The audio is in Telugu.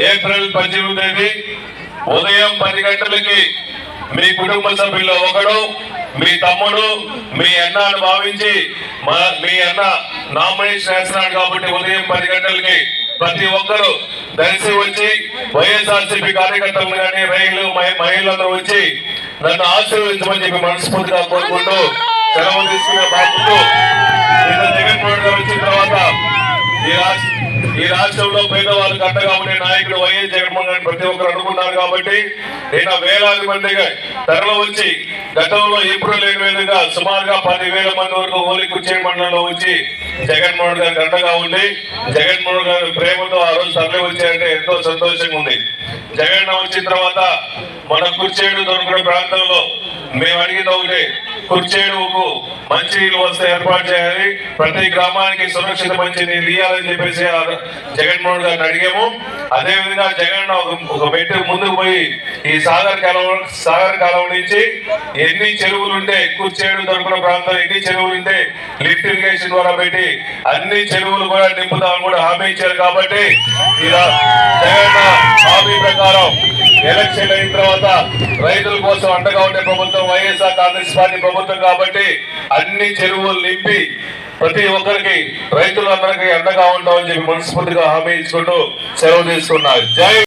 ఏప్రిల్ 18వ తేదీ ఉదయం 10 గంటలకి మీ కుటుంబ సభ్యుల్లో ఒకడు, మీ తమ్ముడు, మీ అన్న అని భావించి మీ అన్న నామినేషన్ వేస్తున్నాడు కాబట్టి ఉదయం 10 గంటలకి ప్రతి ఒక్కరూ దర్శి వచ్చి వైఎస్ఆర్సీపీ కార్యకర్తలు కానీ మహిళలందరూ వచ్చి నన్ను ఆశీర్వదించమని చెప్పి మనస్ఫూర్తిగా కోరుకుంటూ సెలవు తీసుకునే బాబుతూ జగన్మోహన్ గారు వచ్చిన తర్వాత ఈ రాష్ట్రంలో పేదవాళ్ళకి అండగా ఉండే నాయకుడు వైఎస్ జగన్మోహన్ గారిని ప్రతి ఒక్కరు అనుకున్నారు కాబట్టి నేను వేలాది మందిగా తరలి వచ్చి గతంలో ఎప్పుడు లేని విధంగా సుమారుగా 10,000 మంది వరకు హోలీ కుర్చేడు మండలంలో వచ్చి జగన్మోహన్ గారికి అండగా ఉండి జగన్మోహన్ గారి ప్రేమతో ఆ రోజు తరలి వచ్చారంటే ఎంతో సంతోషంగా ఉంది. జగన్ వచ్చిన తర్వాత మన కుర్చేడు దొరకడం ప్రాంతంలో మేము అడిగింది ఒకటి, కుర్చేడుకు మంచి నీళ్ళు వస్తే ఏర్పాటు చేయాలి, ప్రతి గ్రామానికి సురక్షిత మంచి నీళ్ళు ఇవ్వాలని చెప్పేసి జగన్మోహన్ గారిని అడిగాము. అదేవిధంగా జగన్ ఒక మెట్టు ముందుకు పోయి ఈ సాగర్ కాలం నుంచి ఎన్ని చెరువులు ఉంటే కుర్చేడు దొరకడం ప్రాంతం ఎన్ని చెరువులు ఉంటే లిఫ్ట్ ఇరిగేషన్ ద్వారా పెట్టి అన్ని చెరువులు కూడా నింపుతామని కూడా హామీ ఇచ్చారు. కాబట్టి ఇలా జగన్ హామీ ప్రకారం ఎలక్షన్ అయిన తర్వాత రైతుల కోసం అండగా ఉండే ప్రభుత్వం వైఎస్ఆర్ కాంగ్రెస్ పార్టీ ప్రభుత్వం కాబట్టి అన్ని చెరువులు నింపి ప్రతి ఒక్కరికి రైతులందరికీ అండగా ఉంటామని చెప్పి మనస్ఫూర్తిగా హామీ ఇచ్చుకుంటూ సెలవు తీసుకున్నారు. జై